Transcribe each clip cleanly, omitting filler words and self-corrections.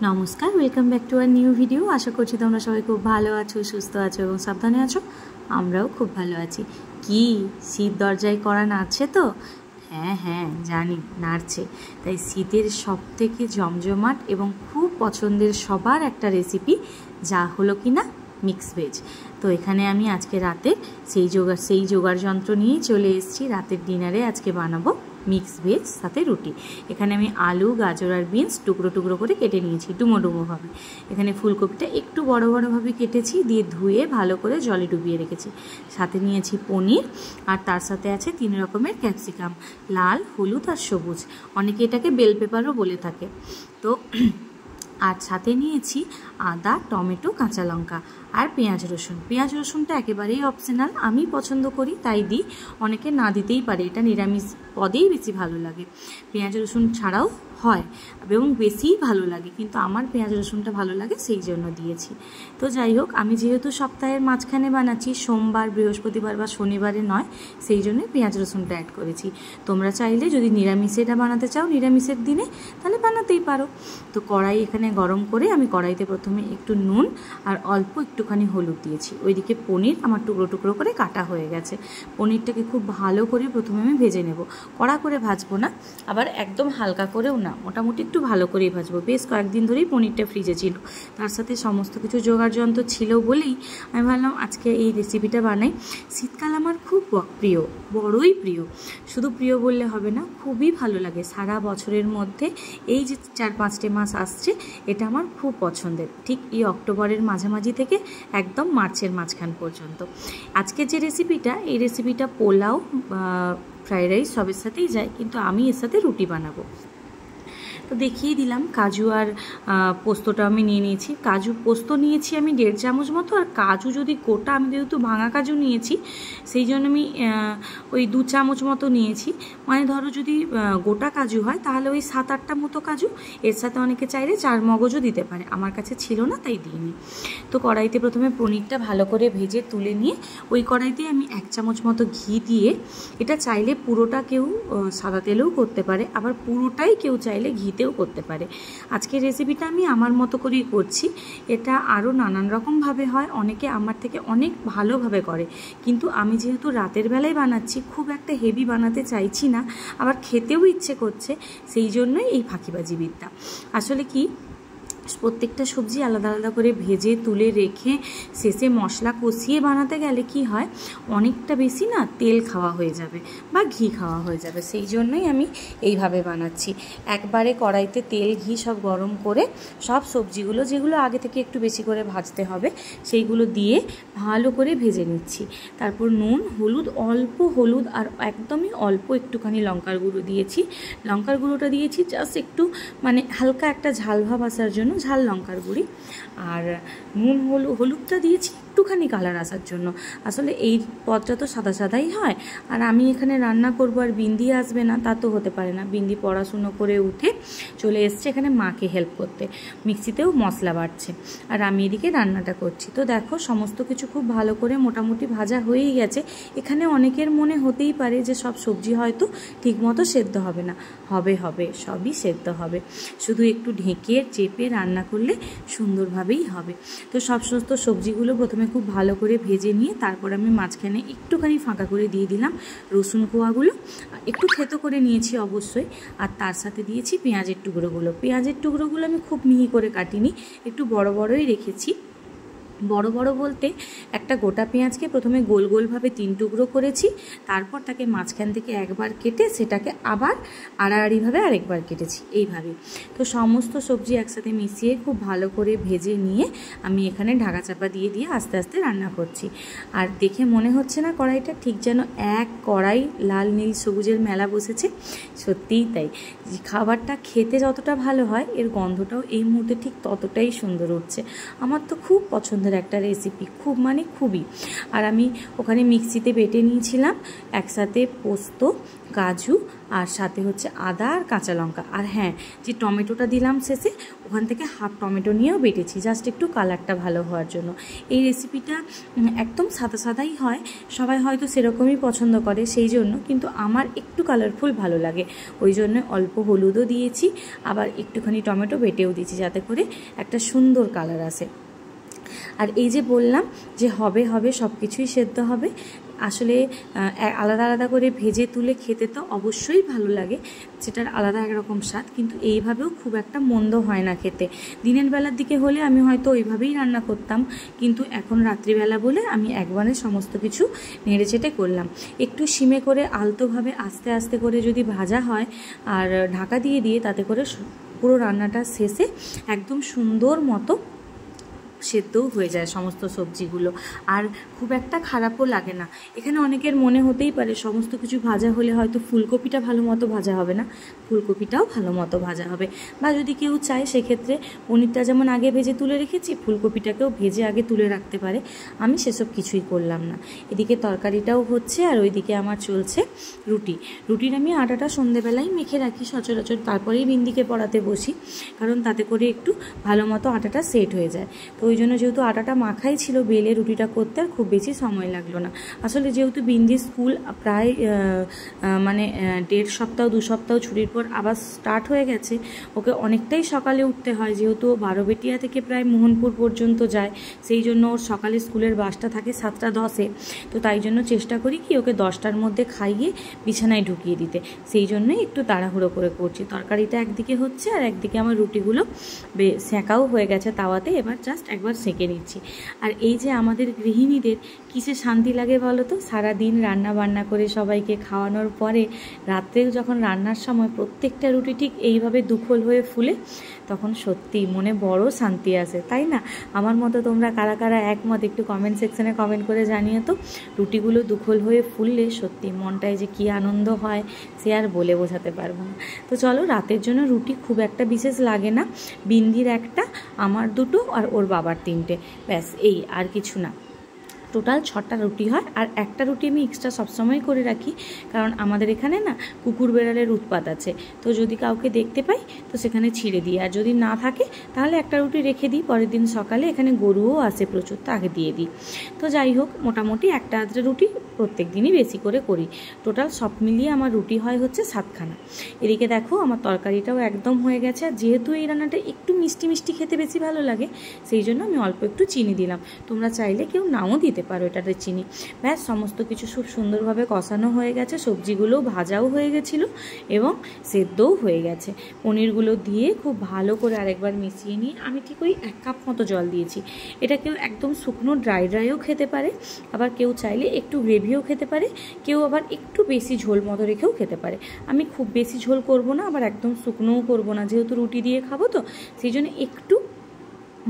নমস্কার, welcome back to our new video. আশা করছি তোমরা সবাই খুব ভালো আছো, সুস্থ আছো এবং সাবধানে আছো। আমরাও খুব ভালো আছি। কি শীত দরজায় করা নাড়ছে তো? হ্যাঁ হ্যাঁ জানি নাড়ছে। তাই শীতের সবথেকে জমজমাট এবং খুব পছন্দের সবার একটা রেসিপি, যা হলো কি না মিক্স ভেজ। তো এখানে আমি আজকে রাতে সেই জোগাড় যন্ত্র নিয়েই চলে এসেছি। রাতের ডিনারে আজকে বানাবো মিক্স ভেজ সাথে রুটি। এখানে আমি আলু, গাজর আর বিনস টুকরো টুকরো করে কেটে নিয়েছি ডুমো ডুমোভাবে। এখানে ফুলকপিটা একটু বড় বড়োভাবে কেটেছি, দিয়ে ধুয়ে ভালো করে জলে ডুবিয়ে রেখেছি। সাথে নিয়েছি পনির, আর তার সাথে আছে 3 রকমের ক্যাপসিকাম, লাল, হলুদ আর সবুজ। অনেকে এটাকে বেল পেপারও বলে থাকে। তো আর সাথে নিয়েছি আদা, টমেটো, কাঁচা লঙ্কা আর পেঁয়াজ রসুন। পেঁয়াজ রসুনটা একেবারেই অপশনাল, আমি পছন্দ করি তাই দিই, অনেকে না দিতেই পারে, এটা নিরামিষ পদেই বেশি ভালো লাগে। পেঁয়াজ রসুন ছাড়াও হয় এবং বেশিই ভালো লাগে, কিন্তু আমার পেঁয়াজ রসুনটা ভালো লাগে সেই জন্য দিয়েছি। তো যাই হোক, আমি যেহেতু সপ্তাহের মাঝখানে বানাচ্ছি, সোমবার, বৃহস্পতিবার বা শনিবারে নয়, সেই জন্যই পেঁয়াজ রসুনটা অ্যাড করেছি। তোমরা চাইলে যদি নিরামিষে এটা বানাতে চাও নিরামিষের দিনে, তাহলে বানাতেই পারো। তো কড়াই এখানে গরম করে আমি কড়াইতে প্রথমে একটু নুন আর অল্প একটুখানি হলুদ দিয়েছি। ওইদিকে পনির আমার টুকরো টুকরো করে কাটা হয়ে গেছে। পনিরটাকে খুব ভালো করে প্রথমে আমি ভেজে নেব। কড়া করে ভাজবো না, আবার একদম হালকা করেও না, মোটামুটি একটু ভালো করেই ভাজবো। বেশ কয়েকদিন ধরেই পনিরটা ফ্রিজে ছিল, তার সাথে সমস্ত কিছু জোগাড় যন্ত্র ছিল বলেই আমি ভাবলাম আজকে এই রেসিপিটা বানাই। শীতকাল আমার খুব প্রিয়, বড়ই প্রিয়। শুধু প্রিয় বললে হবে না, খুবই ভালো লাগে। সারা বছরের মধ্যে এই যে 4-5টে মাস আসছে, এটা আমার খুব পছন্দের। ঠিক এই অক্টোবরের মাঝামাঝি থেকে একদম মার্চের মাঝখান পর্যন্ত। আজকে যে রেসিপিটা, এই রেসিপিটা পোলাও, ফ্রাইড রাইস সবের সাথেই যায়, কিন্তু আমি এর সাথে রুটি বানাবো। তো দেখিয়ে দিলাম, কাজু আর পোস্তটা আমি নিয়ে নিয়েছি। কাজু পোস্ত নিয়েছি আমি 1.5 চামচ মতো, আর কাজু যদি গোটা, আমি যেহেতু ভাঙা কাজু নিয়েছি সেই জন্য আমি ওই 2 চামচ মতো নিয়েছি। মানে ধরো যদি গোটা কাজু হয় তাহলে ওই 7-8টা মতো কাজু। এর সাথে অনেকে চাইলে 4 মগজও দিতে পারে, আমার কাছে ছিল না তাই দিইনি। তো কড়াইতে প্রথমে পনিরটা ভালো করে ভেজে তুলে নিয়ে ওই কড়াইতে আমি 1 চামচ মতো ঘি দিয়ে, এটা চাইলে পুরোটা কেউ সাদা তেলেও করতে পারে, আবার পুরোটাই কেউ চাইলে ঘিতেও করতে পারে। আজকের রেসিপিটা আমি আমার মতো করেই করছি। এটা আরও নানান রকমভাবে হয়, অনেকে আমার থেকে অনেক ভালোভাবে করে, কিন্তু আমি যেহেতু রাতের বেলায় বানাচ্ছি, খুব একটা হেভি বানাতে চাইছি না, আবার খেতেও ইচ্ছে করছে, সেই জন্যই এই ফাঁকিবাজি বিদ্যা। আসলে কি, প্রত্যেকটা সবজি আলাদা আলাদা করে ভেজে তুলে রেখে শেষে মশলা কষিয়ে বানাতে গেলে কি হয়, অনেকটা বেশি না তেল খাওয়া হয়ে যাবে বা ঘি খাওয়া হয়ে যাবে। সেই জন্যই আমি এইভাবে বানাচ্ছি। একবারে কড়াইতে তেল ঘি সব গরম করে সব সবজিগুলো, যেগুলো আগে থেকে একটু বেশি করে ভাজতে হবে, সেইগুলো দিয়ে ভালো করে ভেজে নিচ্ছি। তারপর নুন, হলুদ, অল্প হলুদ আর একদমই অল্প একটুখানি লঙ্কার গুঁড়ো দিয়েছি। লঙ্কার গুঁড়োটা দিয়েছি জাস্ট একটু, মানে হালকা একটা ঝাল ভাব আসার জন্য, ঝাল লঙ্কার গুঁড়ি। আর নুন, হলুদটা দিয়েছি একটুখানি কালার আসার জন্য। আসলে এই পদটা তো সাদা সাদাই হয়, আর আমি এখানে রান্না করব আর বিন্দি আসবে না তা তো হতে পারে না। বিন্দি পড়াশুনো করে উঠে চলে এসছে এখানে মাকে হেল্প করতে, মিক্সিতেও মশলা বাটছে, আর আমি এদিকে রান্নাটা করছি। তো দেখো, সমস্ত কিছু খুব ভালো করে মোটামুটি ভাজা হয়েই গেছে। এখানে অনেকের মনে হতেই পারে যে সব সবজি হয়তো ঠিকমতো সেদ্ধ হবে না। হবে, সবই সেদ্ধ হবে, শুধু একটু ঢেকে চেপে রান্না করলে সুন্দরভাবেই হবে। তো সমস্ত সবজিগুলো প্রথমে খুব ভালো করে ভেজে নিয়ে তারপর আমি মাঝখানে একটুখানি ফাঁকা করে দিয়ে দিলাম রসুন কোয়াগুলো, একটু থেতো করে নিয়েছি অবশ্যই, আর তার সাথে দিয়েছি পেঁয়াজের টুকরোগুলো। পেঁয়াজের টুকরোগুলো আমি খুব মিহি করে কাটিনি, একটু বড় বড়ই রেখেছি। বড় বড় বলতে, একটা গোটা পেঁয়াজকে প্রথমে গোল গোলভাবে 3 টুকরো করেছি, তারপর তাকে মাঝখান থেকে একবার কেটে সেটাকে আবার আড়াআড়িভাবে আরেকবার কেটেছি, এইভাবে। তো সমস্ত সবজি একসাথে মিশিয়ে খুব ভালো করে ভেজে নিয়ে আমি এখানে ঢাকা চাপা দিয়ে আস্তে আস্তে রান্না করছি। আর দেখে মনে হচ্ছে না কড়াইটা ঠিক যেন এক কড়াই লাল নীল সবুজের মেলা বসেছে? সত্যিই তাই। খাবারটা খেতে যতটা ভালো হয়, এর গন্ধটাও এই মুহূর্তে ঠিক ততটাই সুন্দর উঠছে। আমার তো খুব পছন্দের পছন্দের একটা রেসিপি, খুব মানে খুবই। আর আমি ওখানে মিক্সিতে বেটে নিয়েছিলাম একসাথে পোস্ত, কাজু, আর সাথে হচ্ছে আদা আর কাঁচা লঙ্কা। আর হ্যাঁ, যে টমেটোটা দিলাম শেষে, ওখান থেকে হাফ টমেটো নিয়েও বেটেছি, জাস্ট একটু কালারটা ভালো হওয়ার জন্য। এই রেসিপিটা একদম সাদা সাদাই হয়, সবাই হয়তো সেরকমই পছন্দ করে সেই জন্য, কিন্তু আমার একটু কালারফুল ভালো লাগে, ওই জন্য অল্প হলুদও দিয়েছি, আবার একটুখানি টমেটো বেটেও দিয়েছি যাতে করে একটা সুন্দর কালার আসে। আর এই যে বললাম যে হবে সব কিছুই সেদ্ধ হবে, আসলে আলাদা আলাদা করে ভেজে তুলে খেতে তো অবশ্যই ভালো লাগে, সেটার আলাদা একরকম স্বাদ, কিন্তু এইভাবেও খুব একটা মন্দ হয় না খেতে। দিনের বেলার দিকে হলে আমি হয়তো ওইভাবেই রান্না করতাম, কিন্তু এখন রাত্রিবেলা বলে আমি একবারে সমস্ত কিছু নেড়ে চেটে করলাম। একটু সিমে করে আলতোভাবে আস্তে আস্তে করে যদি ভাজা হয় আর ঢাকা দিয়ে তাতে করে পুরো রান্নাটা শেষে একদম সুন্দর মতো সেদ্ধও হয়ে যায় সমস্ত সবজিগুলো, আর খুব একটা খারাপও লাগে না। এখানে অনেকের মনে হতেই পারে সমস্ত কিছু ভাজা হলে হয়তো ফুলকপিটা ভালো মতো ভাজা হবে না, ফুলকপিটাও ভালো মতো ভাজা হবে। বা যদি কেউ চায় সেক্ষেত্রে পনিরটা যেমন আগে ভেজে তুলে রেখেছি, ফুলকপিটাকেও ভেজে আগে তুলে রাখতে পারে। আমি সেসব কিছুই করলাম না। এদিকে তরকারিটাও হচ্ছে, আর ওইদিকে আমার চলছে রুটির আমি আটাটা সন্ধেবেলায় মেখে রাখি সচরাচর, তারপরেই বিন্দিকে পড়াতে বসি, কারণ তাতে করে একটু ভালো মতো আটাটা সেট হয়ে যায়। তো ওই জন্য যেহেতু আটাটা মাখাই ছিল, বেলে রুটিটা করতে আর খুব বেশি সময় লাগলো না। আসলে যেহেতু বিন্দির স্কুল প্রায় মানে 1.5 সপ্তাহ 2 সপ্তাহ ছুটির পর আবার স্টার্ট হয়ে গেছে, ওকে অনেকটাই সকালে উঠতে হয়, যেহেতু বারোবেটিয়া থেকে প্রায় মোহনপুর পর্যন্ত যায়, সেই জন্য ওর সকালে স্কুলের বাসটা থাকে 7:10-এ। তো তাই জন্য চেষ্টা করি কি ওকে 10টার মধ্যে খাইয়ে বিছানায় ঢুকিয়ে দিতে, সেই জন্যই একটু তাড়াহুড়ো করে করছি। তরকারিটা একদিকে হচ্ছে আর একদিকে আমার রুটিগুলো সেঁকাও হয়ে গেছে তাওয়াতে, এবার জাস্ট একবার সেঁকে নিচ্ছি। আর এই যে আমাদের গৃহিণীদের কিসে শান্তি লাগে বলো তো, সারাদিন রান্না বান্না করে সবাইকে খাওয়ানোর পরে রাত্রে যখন রান্নার সময় প্রত্যেকটা রুটি ঠিক এইভাবে দুখোল হয়ে ফুলে, তখন সত্যি মনে বড় শান্তি আসে, তাই না? আমার মতো তোমরা কারা কারা একমত একটু কমেন্ট সেকশনে কমেন্ট করে জানিয়ে তো। রুটিগুলো দুখোল হয়ে ফুললে সত্যি মনটায় যে কী আনন্দ হয় সে আর বলে বোঝাতে পারবো না। তো চলো, রাতের জন্য রুটি খুব একটা বিশেষ লাগে না, বিন্দির একটা, আমার 2টো, আর ওর বাবার 3টে, ব্যাস এই, আর কিছু না। টোটাল 6টা রুটি হয়, আর একটা রুটি আমি এক্সট্রা সবসময় করে রাখি, কারণ আমাদের এখানে না কুকুর বেড়ালের উৎপাত আছে, তো যদি কাউকে দেখতে পাই তো সেখানে ছিঁড়ে দিই, আর যদি না থাকে তাহলে একটা রুটি রেখে দিই, পরের দিন সকালে এখানে গরুও আসে প্রচুর, তো আগে দিয়ে দিই। তো যাই হোক, মোটামুটি একটা আধটা রুটি প্রত্যেক দিনই বেশি করে করি। টোটাল সব মিলিয়ে আমার রুটি হয় হচ্ছে 7খানা। এদিকে দেখো আমার তরকারিটাও একদম হয়ে গেছে, আর যেহেতু এই রান্নাটা একটু মিষ্টি মিষ্টি খেতে বেশি ভালো লাগে, সেই জন্য আমি অল্প একটু চিনি দিলাম, তোমরা চাইলে কেউ নাও দিতে পারো এটাতে চিনি। ব্যাস সমস্ত কিছু খুব সুন্দরভাবে কষানো হয়ে গেছে, সবজিগুলোও ভাজাও হয়ে গেছিলো এবং সেদ্ধও হয়ে গেছে। পনিরগুলো দিয়ে খুব ভালো করে আরেকবার মিশিয়ে নিয়ে আমি ঠিক ওই 1 কাপ মতো জল দিয়েছি। এটা কেউ একদম শুকনো ড্রাইও খেতে পারে, আবার কেউ চাইলে একটু গ্রেভিও খেতে পারে, কেউ আবার একটু বেশি ঝোল মতো রেখেও খেতে পারে। আমি খুব বেশি ঝোল করব না, আবার একদম শুকনোও করব না, যেহেতু রুটি দিয়ে খাবো তো সেই জন্য একটু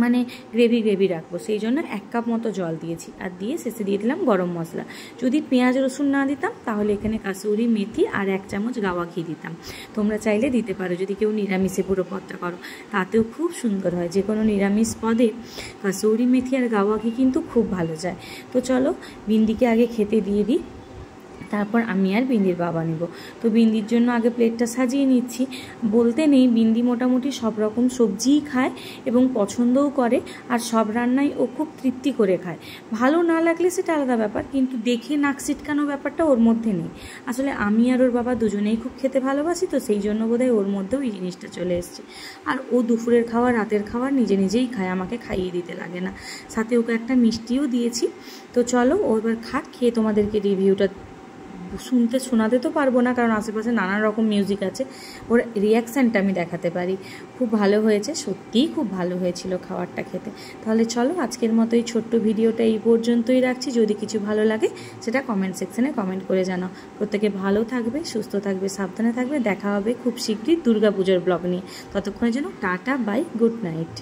মানে গ্রেভি রাখবো, সেই জন্য 1 কাপ মতো জল দিয়েছি, আর দিয়ে শেষে দিয়ে দিলাম গরম মশলা। যদি পেঁয়াজ রসুন না দিতাম তাহলে এখানে কাসুরি মেথি আর 1 চামচ গাওয়া ঘি দিতাম, তোমরা চাইলে দিতে পারো যদি কেউ নিরামিষে পুরো পদটা করো, তাতেও খুব সুন্দর হয়। যে কোনো নিরামিষ পদে কাসুরি মেথি আর গাওয়া ঘি কিন্তু খুব ভালো যায়। তো চলো বিন্দিকে আগে খেতে দিয়ে দিই, তারপর আমি আর বিন্দির বাবা নেব। তো বিন্দির জন্য আগে প্লেটটা সাজিয়ে নিচ্ছি। বলতে নেই, বিন্দি মোটামুটি সব রকম সবজিই খায় এবং পছন্দও করে, আর সব রান্নাই ও খুব তৃপ্তি করে খায়। ভালো না লাগলে সেটা আলাদা ব্যাপার, কিন্তু দেখে নাক ছিটকানো ব্যাপারটা ওর মধ্যে নেই। আসলে আমি আর ওর বাবা দুজনেই খুব খেতে ভালোবাসি, তো সেই জন্য বোধহয় ওর মধ্যেও এই জিনিসটা চলে এসছে। আর ও দুপুরের খাবার রাতের খাবার নিজেই খায়, আমাকে খাইয়ে দিতে লাগে না। সাথে ওকে একটা মিষ্টিও দিয়েছি। তো চলো ও এবার খাক, খেয়ে তোমাদেরকে রিভিউটা শোনাতে তো পারবো না, কারণ আশেপাশে নানান রকম মিউজিক আছে, ওর রিয়াকশানটা আমি দেখাতে পারি। খুব ভালো হয়েছে, সত্যিই খুব ভালো হয়েছিল খাবারটা খেতে। তাহলে চলো আজকের মতো এই ছোট্ট ভিডিওটা এই পর্যন্তই রাখছি। যদি কিছু ভালো লাগে সেটা কমেন্ট সেকশনে কমেন্ট করে জানাও। প্রত্যেকে ভালো থাকবে, সুস্থ থাকবে, সাবধানে থাকবে। দেখা হবে খুব শীঘ্রই দুর্গাপুজোর ব্লগ নিয়ে। ততক্ষণের জন্য টাটা, বাই, গুড নাইট।